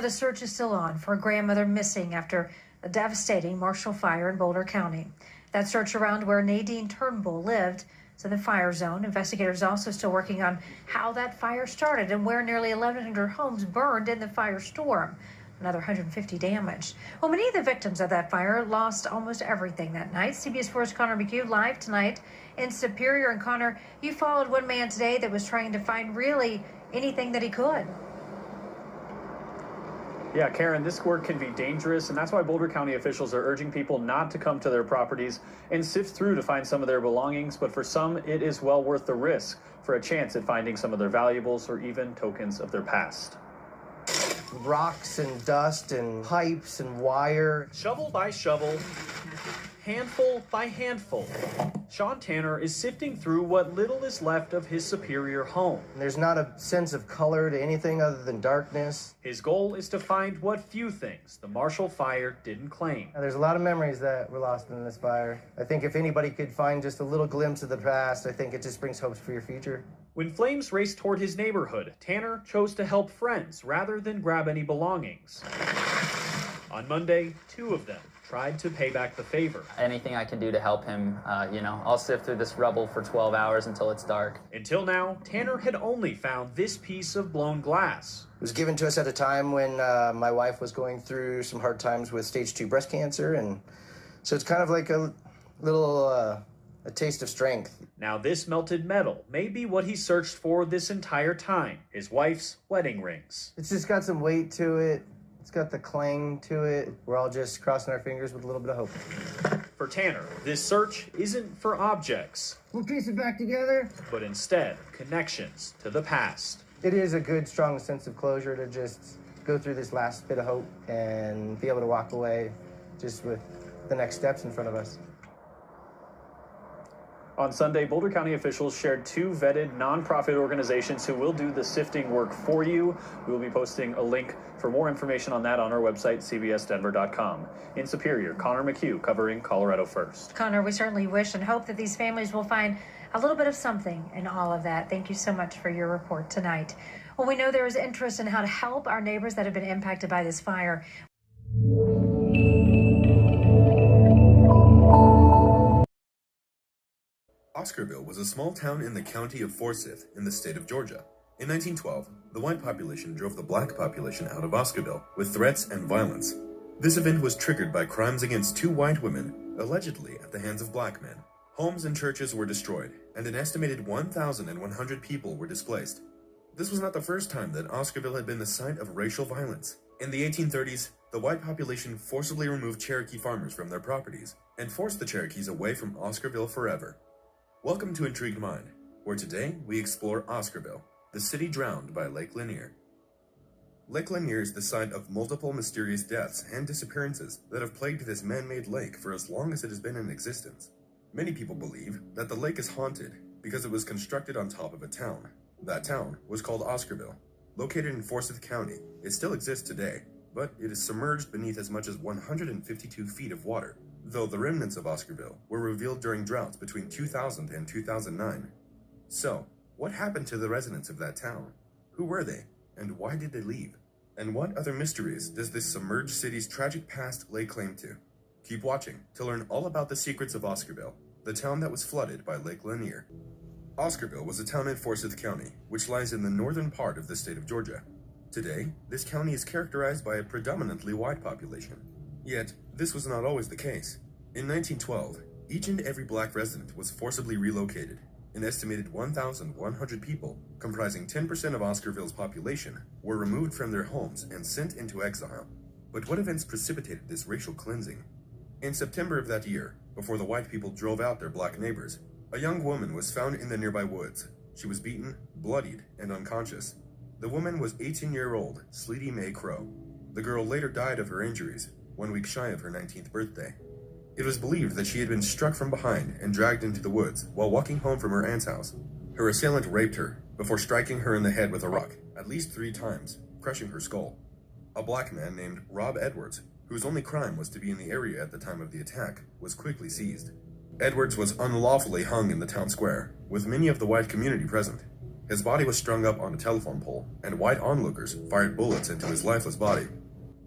the search is still on for a grandmother missing after a devastating Marshall fire in Boulder County. That search around where Nadine Turnbull lived is in the fire zone. Investigators also still working on how that fire started and where nearly 1,100 homes burned in the firestorm. Another 150 damaged. Well, many of the victims of that fire lost almost everything that night. CBS 4's Connor McHugh live tonight in Superior. And Connor, you followed one man today that was trying to find really anything that he could. Yeah, Karen, this work can be dangerous, and that's why Boulder County officials are urging people not to come to their properties and sift through to find some of their belongings. But for some, it is well worth the risk for a chance at finding some of their valuables or even tokens of their past. Rocks and dust and pipes and wire. Shovel by shovel, handful by handful, Sean Tanner is sifting through what little is left of his Superior home. There's not a sense of color to anything other than darkness. His goal is to find what few things the Marshall fire didn't claim. There's a lot of memories that were lost in this fire. I think if anybody could find just a little glimpse of the past, I think it just brings hopes for your future. When flames raced toward his neighborhood, Tanner chose to help friends rather than grab any belongings. On Monday, 2 of them tried to pay back the favor. Anything I can do to help him, I'll sift through this rubble for 12 hours until it's dark. Until now, Tanner had only found this piece of blown glass. It was given to us at a time when my wife was going through some hard times with stage 2 breast cancer, and so it's kind of like a little a taste of strength. Now this melted metal may be what he searched for this entire time, his wife's wedding rings. It's just got some weight to it. It's got the clang to it. We're all just crossing our fingers with a little bit of hope. For Tanner, this search isn't for objects. We'll piece it back together. But instead, connections to the past. It is a good, strong sense of closure to just go through this last bit of hope and be able to walk away just with the next steps in front of us. On Sunday, Boulder County officials shared 2 vetted nonprofit organizations who will do the sifting work for you. We will be posting a link for more information on that on our website, cbsdenver.com. In Superior, Connor McHugh covering Colorado First. Connor, we certainly wish and hope that these families will find a little bit of something in all of that. Thank you so much for your report tonight. Well, we know there is interest in how to help our neighbors that have been impacted by this fire. Oscarville was a small town in the county of Forsyth in the state of Georgia. In 1912, the white population drove the black population out of Oscarville with threats and violence. This event was triggered by crimes against 2 white women, allegedly at the hands of black men. Homes and churches were destroyed, and an estimated 1,100 people were displaced. This was not the first time that Oscarville had been the site of racial violence. In the 1830s, the white population forcibly removed Cherokee farmers from their properties and forced the Cherokees away from Oscarville forever. Welcome to Intrigued Mind, where today we explore Oscarville, the city drowned by Lake Lanier. Lake Lanier is the site of multiple mysterious deaths and disappearances that have plagued this man-made lake for as long as it has been in existence. Many people believe that the lake is haunted because it was constructed on top of a town. That town was called Oscarville. Located in Forsyth County, it still exists today, but it is submerged beneath as much as 152 feet of water, though the remnants of Oscarville were revealed during droughts between 2000 and 2009. So, what happened to the residents of that town? Who were they, and why did they leave? And what other mysteries does this submerged city's tragic past lay claim to? Keep watching to learn all about the secrets of Oscarville, the town that was flooded by Lake Lanier. Oscarville was a town in Forsyth County, which lies in the northern part of the state of Georgia. Today, this county is characterized by a predominantly white population. Yet, this was not always the case. In 1912, each and every black resident was forcibly relocated. An estimated 1,100 people, comprising 10% of Oscarville's population, were removed from their homes and sent into exile. But what events precipitated this racial cleansing? In September of that year, before the white people drove out their black neighbors, a young woman was found in the nearby woods. She was beaten, bloodied, and unconscious. The woman was 18-year-old Sleety Mae Crow. The girl later died of her injuries, 1 week shy of her 19th birthday. It was believed that she had been struck from behind and dragged into the woods while walking home from her aunt's house. Her assailant raped her before striking her in the head with a rock at least 3 times, crushing her skull. A black man named Rob Edwards, whose only crime was to be in the area at the time of the attack, was quickly seized. Edwards was unlawfully hung in the town square, with many of the white community present. His body was strung up on a telephone pole, and white onlookers fired bullets into his lifeless body.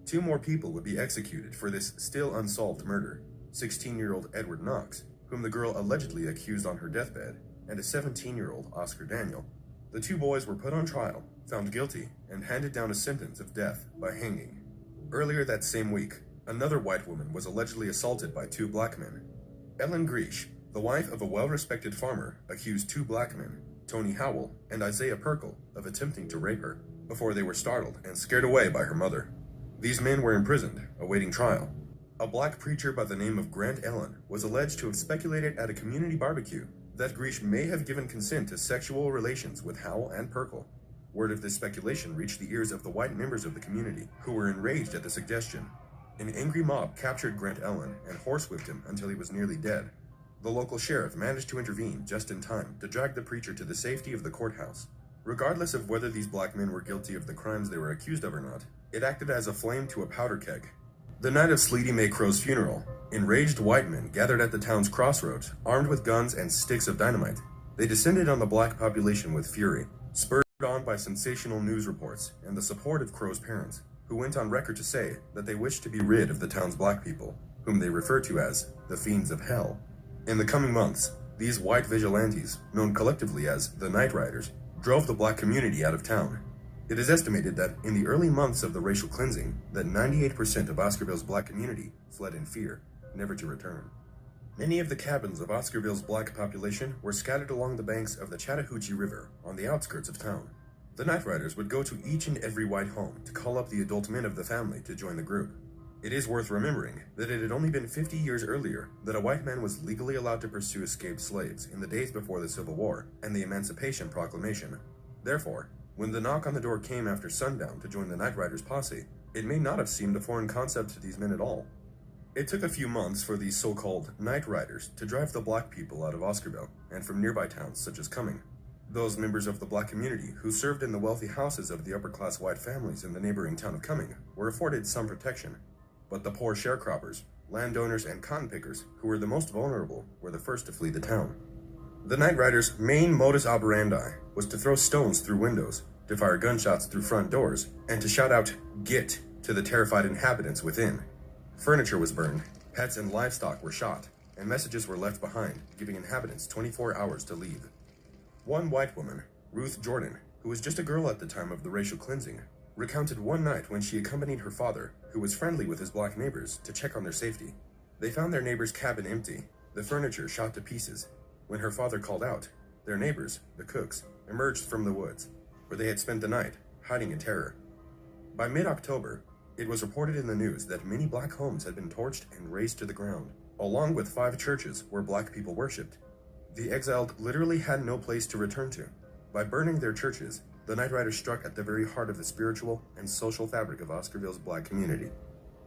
2 more people would be executed for this still unsolved murder: 16-year-old Edward Knox, whom the girl allegedly accused on her deathbed, and a 17-year-old Oscar Daniel. The 2 boys were put on trial, found guilty, and handed down a sentence of death by hanging. Earlier that same week, another white woman was allegedly assaulted by 2 black men. Ellen Gresh, the wife of a well-respected farmer, accused 2 black men, Tony Howell and Isaiah Perkle, of attempting to rape her, before they were startled and scared away by her mother. These men were imprisoned, awaiting trial. A black preacher by the name of Grant Ellen was alleged to have speculated at a community barbecue that Gresh may have given consent to sexual relations with Howell and Perkle. Word of this speculation reached the ears of the white members of the community, who were enraged at the suggestion. An angry mob captured Grant Ellen and horsewhipped him until he was nearly dead. The local sheriff managed to intervene just in time to drag the preacher to the safety of the courthouse. Regardless of whether these black men were guilty of the crimes they were accused of or not, it acted as a flame to a powder keg. The night of Sleety May Crow's funeral, enraged white men gathered at the town's crossroads, armed with guns and sticks of dynamite. They descended on the black population with fury, spurred on by sensational news reports and the support of Crow's parents, who went on record to say that they wished to be rid of the town's black people, whom they referred to as the fiends of hell. In the coming months, these white vigilantes, known collectively as the Night Riders, drove the black community out of town. It is estimated that in the early months of the racial cleansing, that 98% of Oscarville's black community fled in fear, never to return. Many of the cabins of Oscarville's black population were scattered along the banks of the Chattahoochee River on the outskirts of town. The Night Riders would go to each and every white home to call up the adult men of the family to join the group. It is worth remembering that it had only been 50 years earlier that a white man was legally allowed to pursue escaped slaves in the days before the Civil War and the Emancipation Proclamation. Therefore, when the knock on the door came after sundown to join the Night Riders posse, it may not have seemed a foreign concept to these men at all. It took a few months for these so-called Night Riders to drive the black people out of Oscarville and from nearby towns such as Cumming. Those members of the black community who served in the wealthy houses of the upper-class white families in the neighboring town of Cumming were afforded some protection. But the poor sharecroppers, landowners, and cotton pickers, who were the most vulnerable, were the first to flee the town. The Night Riders' main modus operandi was to throw stones through windows, to fire gunshots through front doors, and to shout out, "Get!" to the terrified inhabitants within. Furniture was burned, pets and livestock were shot, and messages were left behind, giving inhabitants 24 hours to leave. One white woman, Ruth Jordan, who was just a girl at the time of the racial cleansing, recounted one night when she accompanied her father, who was friendly with his black neighbors, to check on their safety. They found their neighbor's cabin empty, the furniture shot to pieces. When her father called out, their neighbors, the Cooks, emerged from the woods, where they had spent the night, hiding in terror. By mid-October, it was reported in the news that many black homes had been torched and razed to the ground, along with 5 churches where black people worshipped. The exiled literally had no place to return to. By burning their churches, the Night Riders struck at the very heart of the spiritual and social fabric of Oscarville's black community.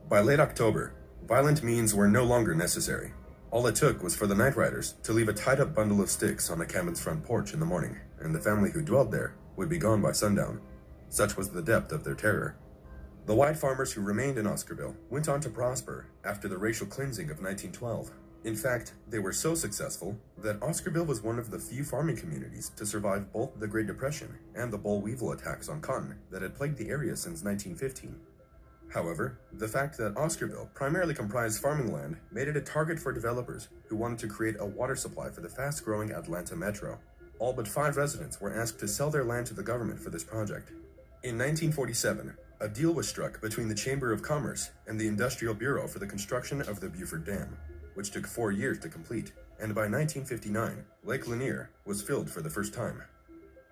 By late October, violent means were no longer necessary. All it took was for the Night Riders to leave a tied-up bundle of sticks on a cabin's front porch in the morning, and the family who dwelled there would be gone by sundown. Such was the depth of their terror. The white farmers who remained in Oscarville went on to prosper after the racial cleansing of 1912. In fact, they were so successful that Oscarville was one of the few farming communities to survive both the Great Depression and the boll weevil attacks on cotton that had plagued the area since 1915. However, the fact that Oscarville primarily comprised farming land made it a target for developers who wanted to create a water supply for the fast-growing Atlanta metro. All but 5 residents were asked to sell their land to the government for this project. In 1947, a deal was struck between the Chamber of Commerce and the Industrial Bureau for the construction of the Beaufort Dam, which took 4 years to complete, and by 1959, Lake Lanier was filled for the first time.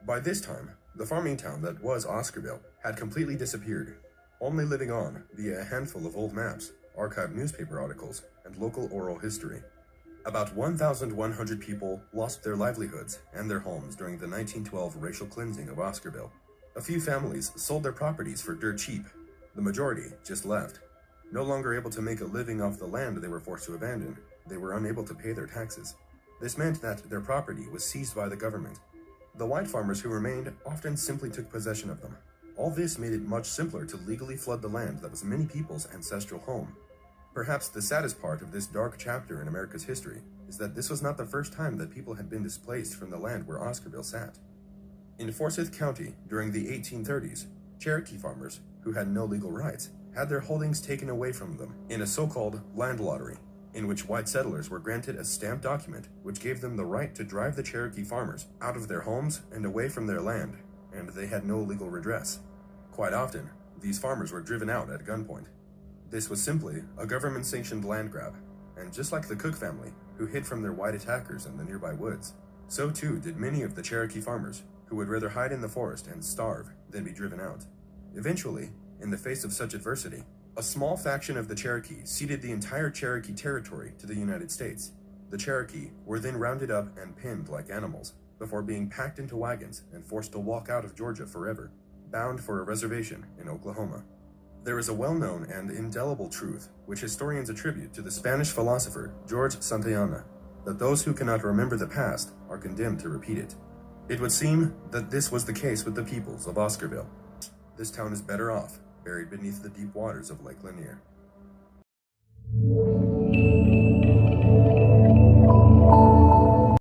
By this time, the farming town that was Oscarville had completely disappeared, only living on via a handful of old maps, archived newspaper articles, and local oral history. About 1,100 people lost their livelihoods and their homes during the 1912 racial cleansing of Oscarville. A few families sold their properties for dirt cheap. The majority just left. No longer able to make a living off the land they were forced to abandon, they were unable to pay their taxes. This meant that their property was seized by the government. The white farmers who remained often simply took possession of them. All this made it much simpler to legally flood the land that was many people's ancestral home. Perhaps the saddest part of this dark chapter in America's history is that this was not the first time that people had been displaced from the land where Oscarville sat. In Forsyth County, during the 1830s, Cherokee farmers, who had no legal rights, had their holdings taken away from them in a so-called land lottery, in which white settlers were granted a stamped document which gave them the right to drive the Cherokee farmers out of their homes and away from their land, and they had no legal redress. Quite often, these farmers were driven out at gunpoint. This was simply a government-sanctioned land grab, and just like the Cook family, who hid from their white attackers in the nearby woods, so too did many of the Cherokee farmers, who would rather hide in the forest and starve than be driven out. Eventually, in the face of such adversity, a small faction of the Cherokee ceded the entire Cherokee territory to the United States. The Cherokee were then rounded up and pinned like animals, before being packed into wagons and forced to walk out of Georgia forever, bound for a reservation in Oklahoma. There is a well-known and indelible truth which historians attribute to the Spanish philosopher George Santayana, that those who cannot remember the past are condemned to repeat it. It would seem that this was the case with the peoples of Oscarville. This town is better off, buried beneath the deep waters of Lake Lanier.